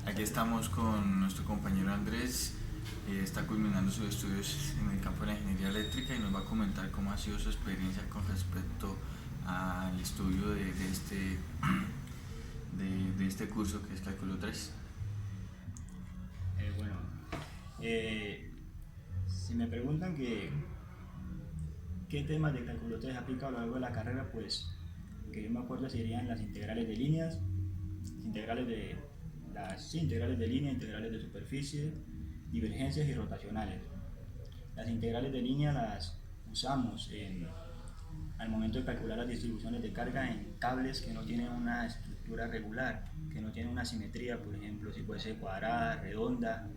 Aquí estamos con nuestro compañero Andrés, está culminando sus estudios en el campo de la ingeniería eléctrica y nos va a comentar cómo ha sido su experiencia con respecto al estudio de este curso que es Cálculo 3. Bueno, si me preguntan qué temas de cálculo 3 aplica a lo largo de la carrera, pues que yo me acuerdo serían las integrales de líneas, integrales de integrales de línea, integrales de superficie, divergencias y rotacionales. Las integrales de línea las usamos al momento de calcular las distribuciones de carga en cables que no tienen una estructura regular, que no tienen una simetría, por ejemplo, si fuese cuadrada, redonda.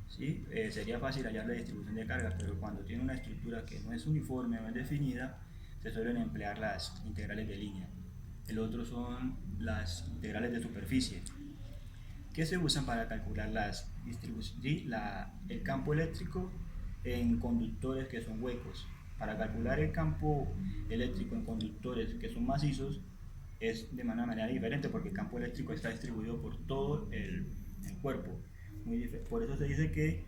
¿Sí? Sería fácil hallar la distribución de carga, pero cuando tiene una estructura que no es uniforme, no es definida, se suelen emplear las integrales de línea. El otro son las integrales de superficie, que se usan para calcular las distribuciones, el campo eléctrico en conductores que son huecos. Para calcular el campo eléctrico en conductores que son macizos es de manera diferente porque el campo eléctrico está distribuido por todo el cuerpo. Por eso se dice que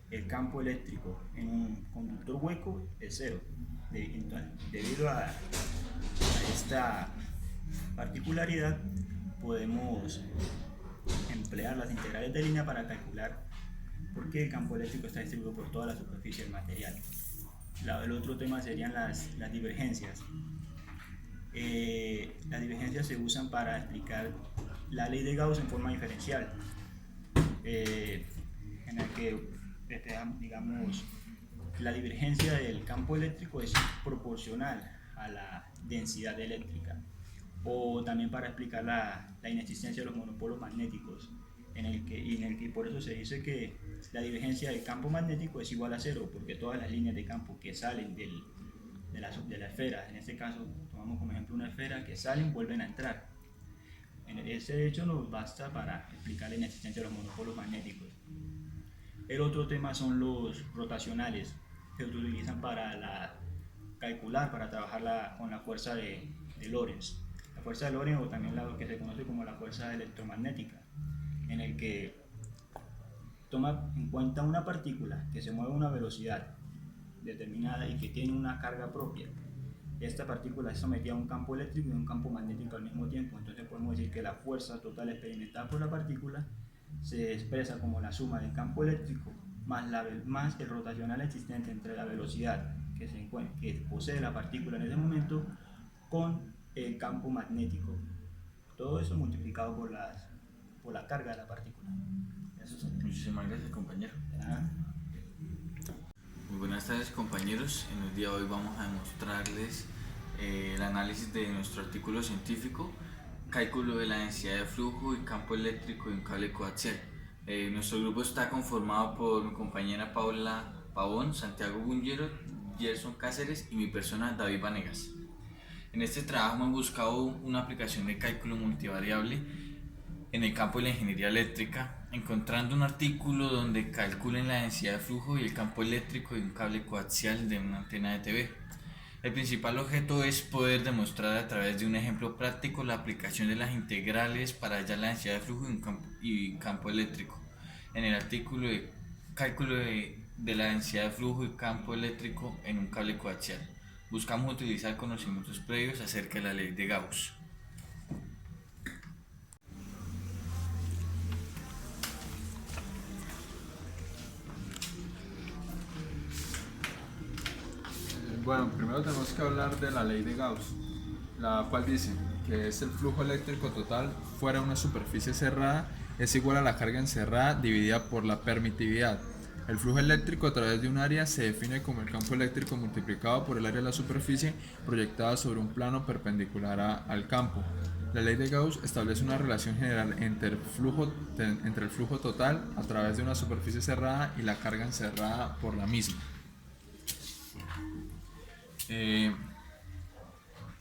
el campo eléctrico en un conductor hueco es cero. Debido a esta particularidad podemos emplear las integrales de línea para calcular por qué el campo eléctrico está distribuido por toda la superficie del material. El otro tema serían las divergencias. Las divergencias se usan para explicar la ley de Gauss en forma diferencial, eh, en el que, digamos, la divergencia del campo eléctrico es proporcional a la densidad eléctrica. O también para explicar la inexistencia de los monopolos magnéticos, en el que por eso se dice que la divergencia del campo magnético es igual a cero, porque todas las líneas de campo que salen de la esfera, en este caso tomamos como ejemplo una esfera, que salen vuelven a entrar. Ese hecho nos basta para explicar la inexistencia de los monopolos magnéticos. El otro tema son los rotacionales, que se utilizan para calcular, para trabajar con la fuerza de Lorentz. La fuerza de Lorentz, o también lo que se conoce como la fuerza electromagnética, en el que toma en cuenta una partícula que se mueve a una velocidad determinada y que tiene una carga propia. Esta partícula es sometida a un campo eléctrico y un campo magnético al mismo tiempo. Entonces podemos decir que la fuerza total experimentada por la partícula se expresa como la suma del campo eléctrico más el rotacional existente entre la velocidad que posee la partícula en ese momento con el campo magnético. Todo eso multiplicado por la carga de la partícula. Eso Muchísimas gracias, compañero. ¿Ya? Muy buenas tardes, compañeros. En el día de hoy vamos a demostrarles el análisis de nuestro artículo científico, cálculo de la densidad de flujo y campo eléctrico de un cable coaxial. Nuestro grupo está conformado por mi compañera Paula Pavón, Santiago Gungero, Gerson Cáceres y mi persona David Vanegas. En este trabajo hemos buscado una aplicación de cálculo multivariable en el campo de la ingeniería eléctrica, encontrando un artículo donde calculen la densidad de flujo y el campo eléctrico de un cable coaxial de una antena de TV. El principal objeto es poder demostrar a través de un ejemplo práctico la aplicación de las integrales para hallar la densidad de flujo y campo eléctrico. En el artículo de cálculo de la densidad de flujo y campo eléctrico en un cable coaxial, buscamos utilizar conocimientos previos acerca de la ley de Gauss. Bueno, primero tenemos que hablar de la ley de Gauss, la cual dice que es el flujo eléctrico total fuera de una superficie cerrada es igual a la carga encerrada dividida por la permitividad. El flujo eléctrico a través de un área se define como el campo eléctrico multiplicado por el área de la superficie proyectada sobre un plano perpendicular al campo. La ley de Gauss establece una relación general entre el flujo total a través de una superficie cerrada y la carga encerrada por la misma. Eh,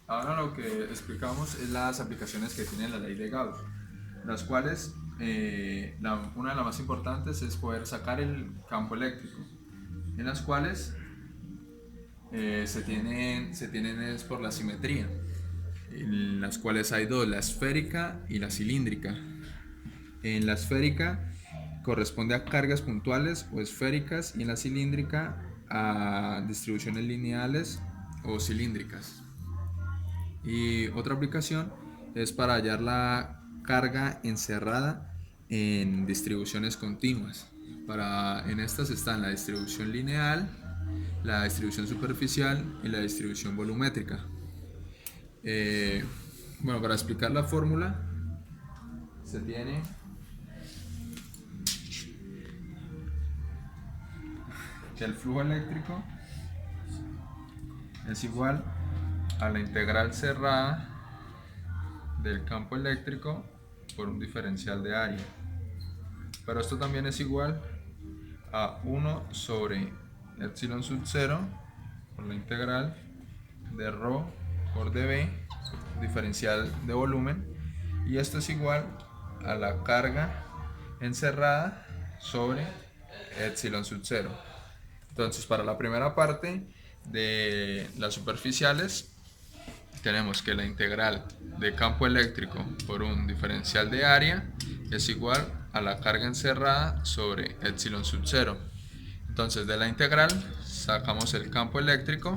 Ahora lo que explicamos es las aplicaciones que tiene la ley de Gauss, las cuales una de las más importantes es poder sacar el campo eléctrico, en las cuales se tienen es por la simetría, en las cuales hay dos, la esférica y la cilíndrica. En la esférica corresponde a cargas puntuales o esféricas y en la cilíndrica a distribuciones lineales o cilíndricas. Y otra aplicación es para hallar la carga encerrada en distribuciones continuas. En estas están la distribución lineal, la distribución superficial y la distribución volumétrica. Bueno, para explicar la fórmula se tiene que el flujo eléctrico es igual a la integral cerrada del campo eléctrico por un diferencial de área. Pero esto también es igual a 1 sobre epsilon sub 0 por la integral de ρ por dB, diferencial de volumen, y esto es igual a la carga encerrada sobre epsilon sub 0. Entonces, para la primera parte de las superficiales tenemos que la integral de campo eléctrico por un diferencial de área es igual a la carga encerrada sobre epsilon sub 0. Entonces, de la integral sacamos el campo eléctrico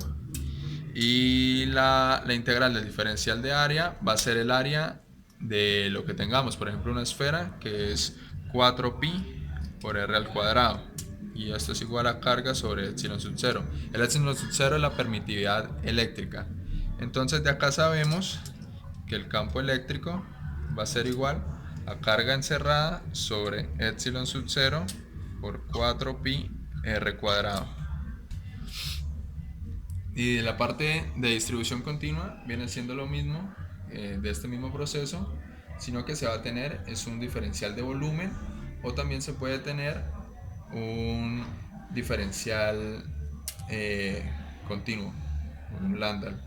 y la integral del diferencial de área va a ser el área de lo que tengamos, por ejemplo una esfera, que es 4pi por r al cuadrado, y esto es igual a carga sobre epsilon sub 0. El epsilon sub 0 es la permitividad eléctrica. Entonces de acá sabemos que el campo eléctrico va a ser igual a carga encerrada sobre epsilon sub 0 por 4pi r cuadrado. Y de la parte de distribución continua viene siendo lo mismo de este mismo proceso, sino que se va a tener es un diferencial de volumen, o también se puede tener un diferencial continuo, un lambda.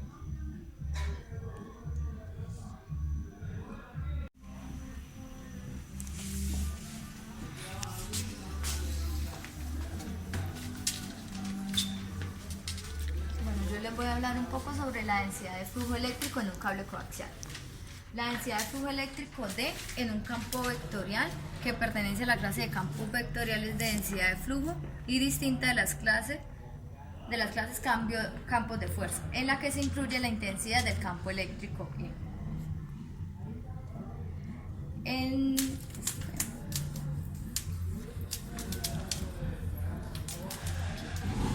Yo les voy a hablar un poco sobre la densidad de flujo eléctrico en un cable coaxial. La densidad de flujo eléctrico D en un campo vectorial que pertenece a la clase de campos vectoriales de densidad de flujo y distinta de las clases campos de fuerza, en la que se incluye la intensidad del campo eléctrico E.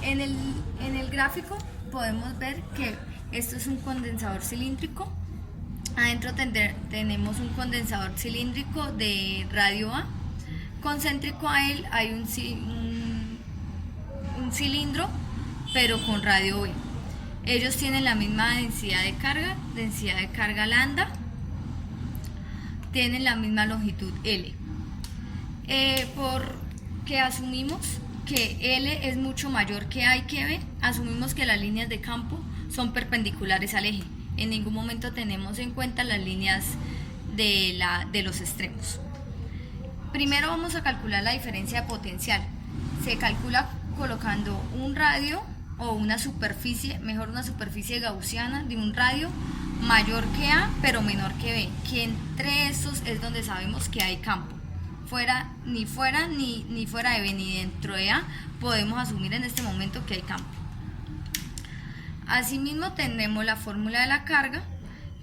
En el gráfico podemos ver que esto es un condensador cilíndrico. Adentro tenemos un condensador cilíndrico de radio A. Concéntrico a él hay un cilindro, pero con radio B. Ellos tienen la misma densidad de carga lambda, tienen la misma longitud L. Porque asumimos que L es mucho mayor que A y que B, asumimos que las líneas de campo son perpendiculares al eje. En ningún momento tenemos en cuenta las líneas de los extremos. Primero vamos a calcular la diferencia de potencial. Se calcula colocando un radio o una superficie gaussiana de un radio mayor que A pero menor que B, que entre estos es donde sabemos que hay campo. Ni fuera de B ni dentro de A podemos asumir en este momento que hay campo. Asimismo tenemos la fórmula de la carga,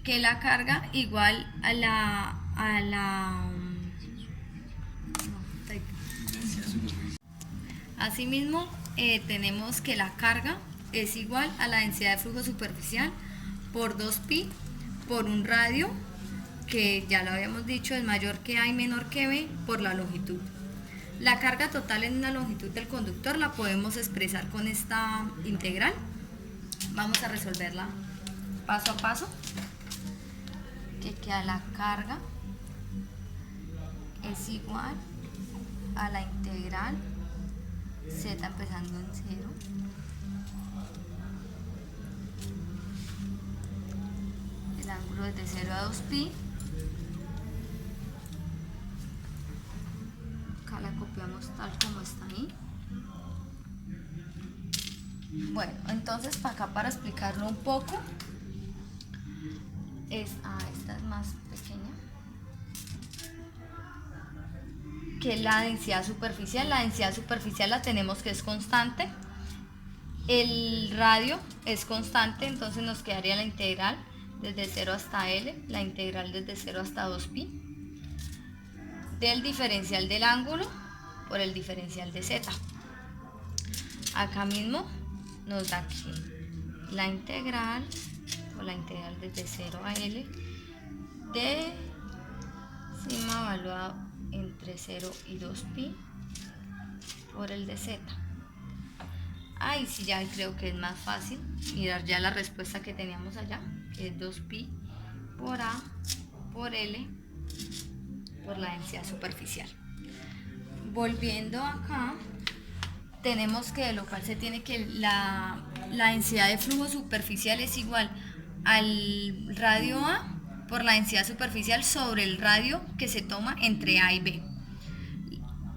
que es la carga igual a la Asimismo tenemos que la carga es igual a la densidad de flujo superficial por 2pi por un radio, que ya lo habíamos dicho es mayor que A y menor que B, por la longitud. La carga total en una longitud del conductor la podemos expresar con esta integral. Vamos a resolverla paso a paso, que queda la carga es igual a la integral z empezando en 0 el ángulo es de 0 a 2pi. Acá la copiamos tal como está ahí. Bueno, entonces para explicarlo un poco, esta es más pequeña. que es la densidad superficial. La densidad superficial la tenemos que es constante. El radio es constante, entonces nos quedaría la integral desde 0 hasta L, la integral desde 0 hasta 2pi, del diferencial del ángulo por el diferencial de z. Acá mismo nos da aquí la integral, o la integral desde 0 a L, de sigma evaluado entre 0 y 2pi por el de z. Ahí sí ya creo que es más fácil mirar ya la respuesta que teníamos allá, que es 2pi por A por L por la densidad superficial. Volviendo acá, tenemos que de lo cual se tiene que la densidad de flujo superficial es igual al radio A por la densidad superficial sobre el radio que se toma entre A y B.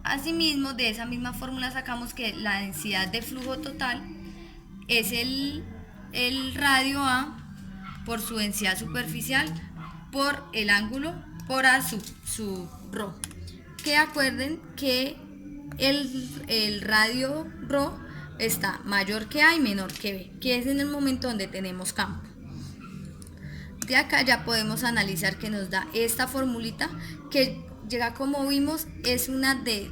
Asimismo, de esa misma fórmula sacamos que la densidad de flujo total es el radio A por su densidad superficial por el ángulo por A sub ρ. Que acuerden que el radio ρ está mayor que A y menor que B, que es en el momento donde tenemos campo. De acá ya podemos analizar que nos da esta formulita que llega, como vimos, es una de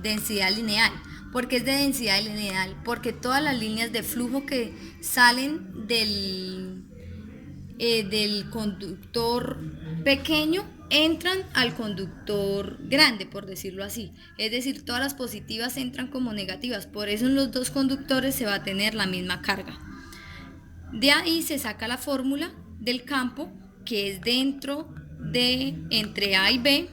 densidad lineal. ¿Por qué es de densidad lineal? Porque todas las líneas de flujo que salen del conductor pequeño entran al conductor grande, por decirlo así. Es decir, todas las positivas entran como negativas. Por eso en los dos conductores se va a tener la misma carga. De ahí se saca la fórmula del campo, que es dentro de entre A y B,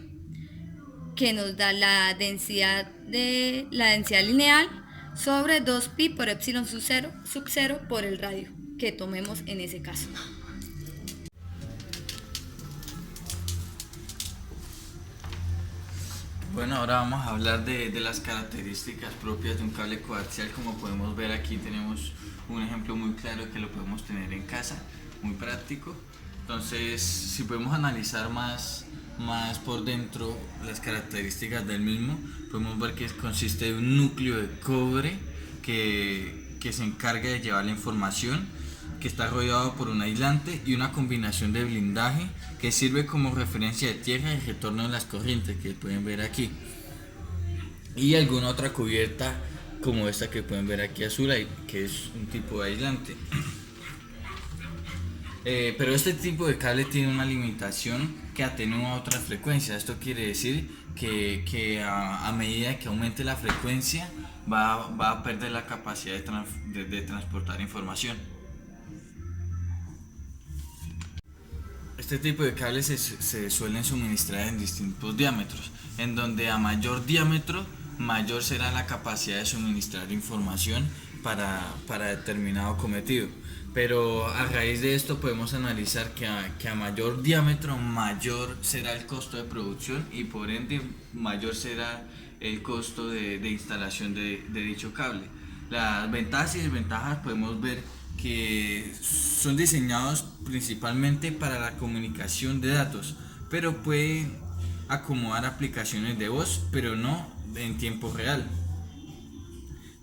que nos da la densidad lineal sobre 2pi por epsilon sub 0 por el radio que tomemos en ese caso. Bueno, ahora vamos a hablar de las características propias de un cable coaxial. Como podemos ver aquí tenemos un ejemplo muy claro que lo podemos tener en casa, muy práctico. Entonces, si podemos analizar más por dentro las características del mismo, podemos ver que consiste de un núcleo de cobre que se encarga de llevar la información, que está rodeado por un aislante y una combinación de blindaje que sirve como referencia de tierra y retorno de las corrientes, que pueden ver aquí, y alguna otra cubierta como esta que pueden ver aquí azul, que es un tipo de aislante. Pero este tipo de cable tiene una limitación que atenúa otras frecuencias. Esto quiere decir que a medida que aumente la frecuencia va a perder la capacidad de transportar información. Este tipo de cables se suelen suministrar en distintos diámetros, en donde a mayor diámetro mayor será la capacidad de suministrar información para determinado cometido. Pero a raíz de esto podemos analizar que a mayor diámetro mayor será el costo de producción y por ende mayor será el costo de instalación de dicho cable. Las ventajas y desventajas podemos ver que son diseñados principalmente para la comunicación de datos, pero pueden acomodar aplicaciones de voz, pero no en tiempo real.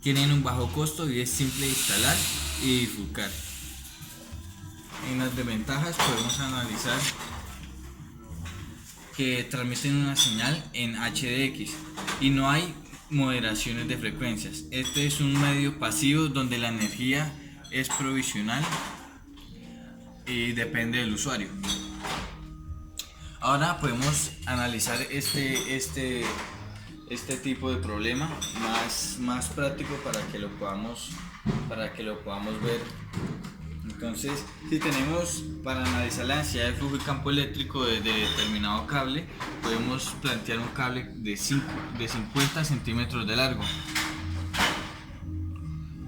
Tienen un bajo costo y es simple de instalar y bifurcar. En las desventajas podemos analizar que transmiten una señal en HDX y no hay moderaciones de frecuencias. Este es un medio pasivo donde la energía es provisional y depende del usuario. Ahora podemos analizar este tipo de problema más práctico para que lo podamos ver. Entonces, si tenemos para analizar la densidad de flujo y campo eléctrico de determinado cable, podemos plantear un cable de 50 centímetros de largo.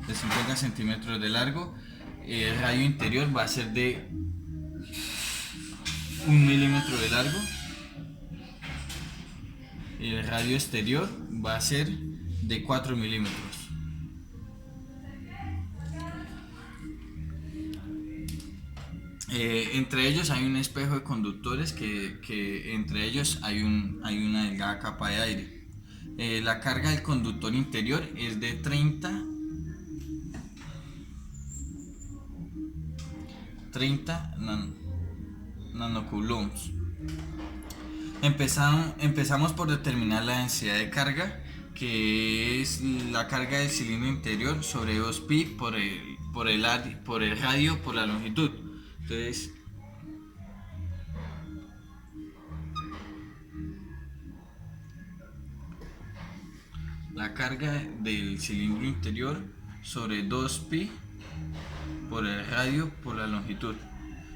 De 50 centímetros de largo, el radio interior va a ser de 1 milímetro de largo y el radio exterior va a ser de 4 milímetros. Entre ellos hay un espejo de conductores que entre ellos hay una delgada capa de aire. La carga del conductor interior es de 30 nanocoulombs. Empezamos por determinar la densidad de carga, que es la carga del cilindro interior sobre 2pi por el radio por la longitud. Entonces, la carga del cilindro interior sobre 2pi por el radio por la longitud.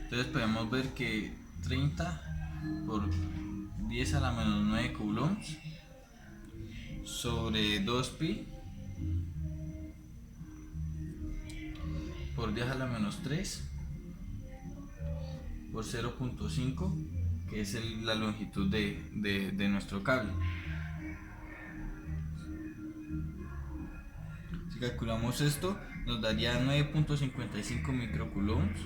Entonces podemos ver que 30 por 10 a la menos 9 coulombs sobre 2pi por 10 a la menos 3 por 0.5, que es la longitud de nuestro cable. Si calculamos esto, nos daría 9.55 microcoulombs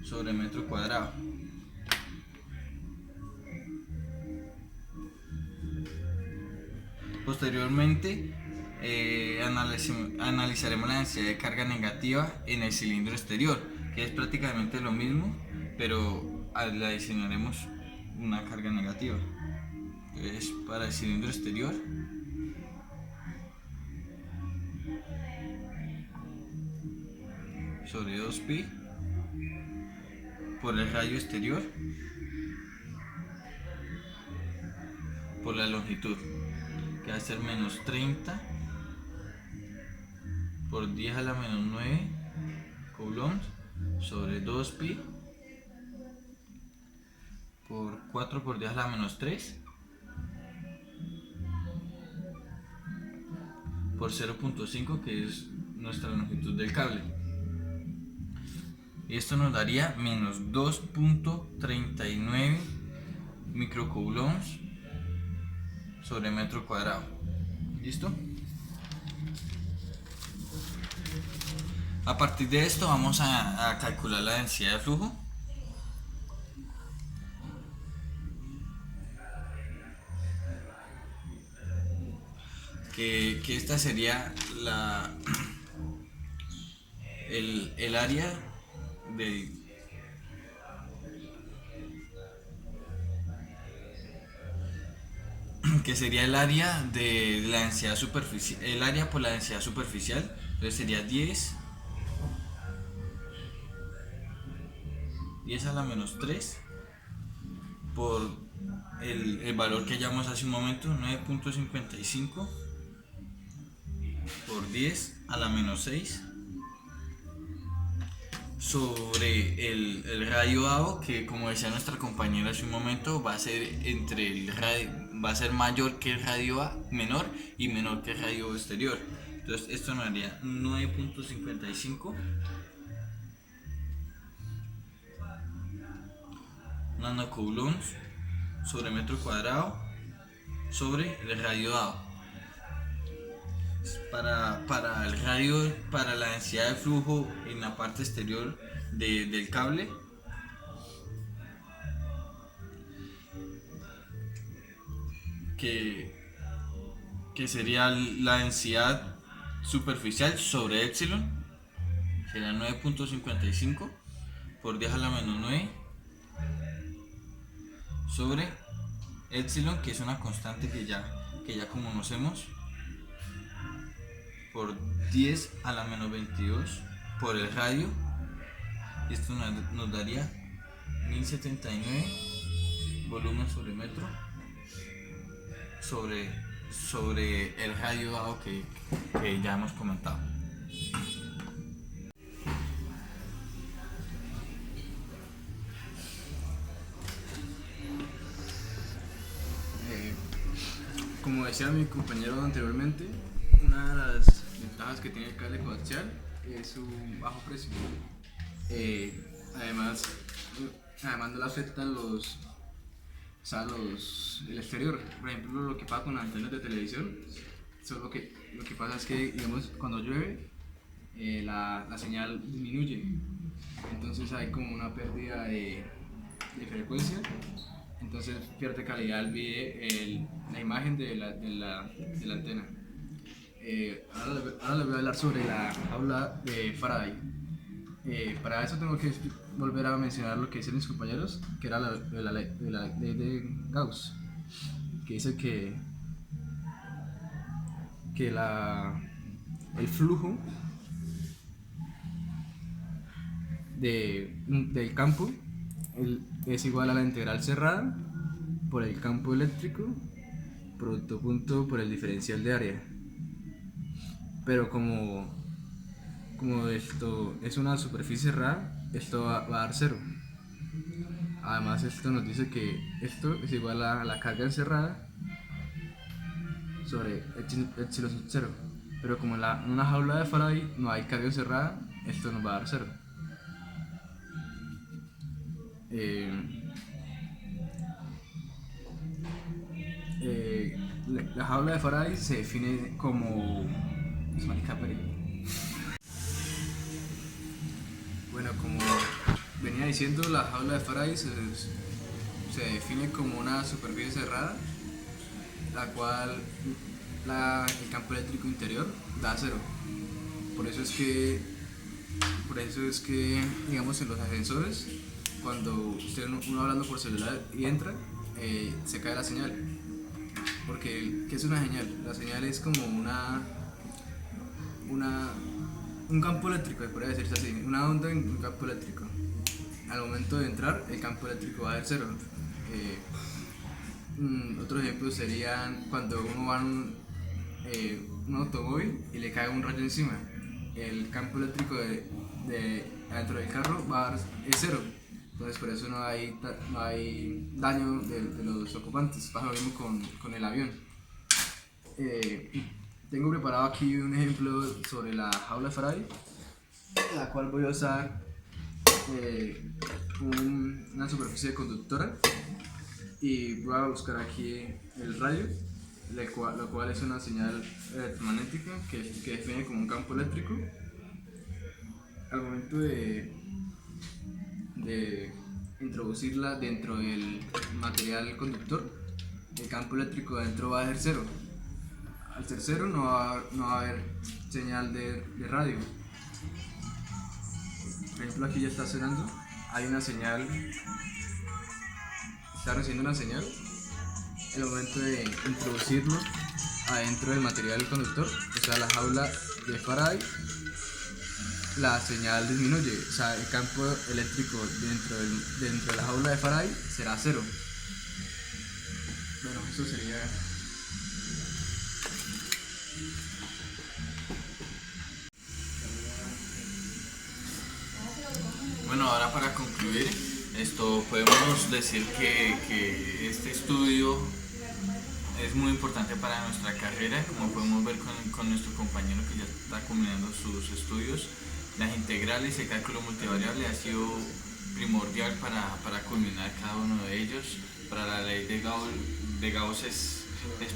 sobre metro cuadrado. Posteriormente, analizaremos la densidad de carga negativa en el cilindro exterior, que es prácticamente lo mismo, pero le adicionaremos una carga negativa. Entonces, para el cilindro exterior, sobre 2pi por el radio exterior por la longitud, que va a ser menos 30 por 10 a la menos 9 coulombs sobre 2pi por 4 por 10 a la menos 3 por 0.5, que es nuestra longitud del cable. Y esto nos daría menos 2.39 microcoulombs sobre metro cuadrado. ¿Listo? A partir de esto vamos a calcular la densidad de flujo. Que esta sería el área del que sería el área de la densidad superficial, el área por la densidad superficial. Entonces sería 10 a la menos 3 por el valor que hallamos hace un momento, 9.55 por 10 a la menos 6 sobre el radio dado, que como decía nuestra compañera hace un momento, va a ser va a ser mayor que el radio A, menor y menor que el radio exterior. Entonces esto nos daría 9.55 nanocoulombs sobre metro cuadrado sobre el radio dado. Para el radio, para la densidad de flujo en la parte exterior del cable, que sería la densidad superficial sobre epsilon, sería 9.55 por 10 a la menos 9 sobre epsilon, que es una constante que ya conocemos, por 10 a la menos 22 por el radio. Esto nos daría 1079 volumen sobre metro sobre el radio dado que ya hemos comentado. Como decía mi compañero anteriormente, una de las ventajas que tiene el cable coaxial es su bajo precio. Además no le afectan el exterior. Por ejemplo, lo que pasa con las antenas de televisión, lo que pasa es que, digamos, cuando llueve, la señal disminuye. Entonces hay como una pérdida de frecuencia entonces pierde calidad el video, la imagen de la antena. Ahora les voy a hablar sobre la jaula de Faraday. Para eso tengo que volver a mencionar lo que dicen mis compañeros, que era la ley de Gauss, que dice que el flujo del campo es igual a la integral cerrada por el campo eléctrico producto punto por el diferencial de área. Pero como esto es una superficie cerrada, esto va a dar cero. Además, esto nos dice que esto es igual a la carga encerrada sobre epsilon sub 0. Pero como en una jaula de Faraday no hay carga encerrada, esto nos va a dar cero. La jaula de Faraday se define como... Bueno, como venía diciendo, la jaula de Faraday se define como una superficie cerrada, la cual el campo eléctrico interior da cero. Por eso es que digamos, en los ascensores, cuando uno hablando por celular y entra, se cae la señal. Porque, ¿qué es una señal? La señal es como un campo eléctrico, podría decirse así, una onda en un campo eléctrico. Al momento de entrar, el campo eléctrico va a ser cero. Otros ejemplos serían cuando uno va en un automóvil y le cae un rayo encima. El campo eléctrico dentro del carro es cero. Entonces por eso no hay daño de los ocupantes. Pasa lo mismo con el avión. Tengo preparado aquí un ejemplo sobre la jaula de Faraday, la cual voy a usar una superficie conductora y voy a buscar aquí el radio, lo cual es una señal electromagnética que define como un campo eléctrico. Al momento de introducirla dentro del material conductor, el campo eléctrico adentro va a ser cero. Al ser cero no va a haber señal de radio. Por ejemplo, aquí ya está sonando, hay una señal, está recibiendo una señal. En el momento de introducirlo adentro del material conductor, o sea, la jaula de Faraday, la señal disminuye, o sea, el campo eléctrico dentro de la jaula de Faraday será cero. Bueno, eso sería... Bueno, ahora para concluir, podemos decir que este estudio es muy importante para nuestra carrera. Como podemos ver con nuestro compañero que ya está culminando sus estudios, las integrales y el cálculo multivariable ha sido primordial para culminar cada uno de ellos. Para la ley de Gauss es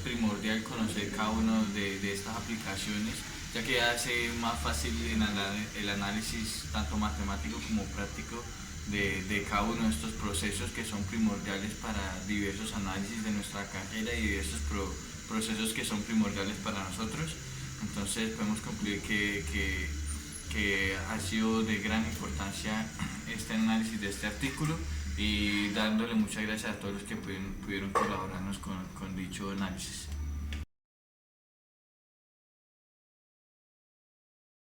primordial conocer cada una de estas aplicaciones, ya que hace más fácil el análisis tanto matemático como práctico de cada uno de estos procesos que son primordiales para diversos análisis de nuestra carrera y diversos procesos que son primordiales para nosotros. Entonces podemos concluir que ha sido de gran importancia este análisis de este artículo, y dándole muchas gracias a todos los que pudieron colaborarnos con dicho análisis.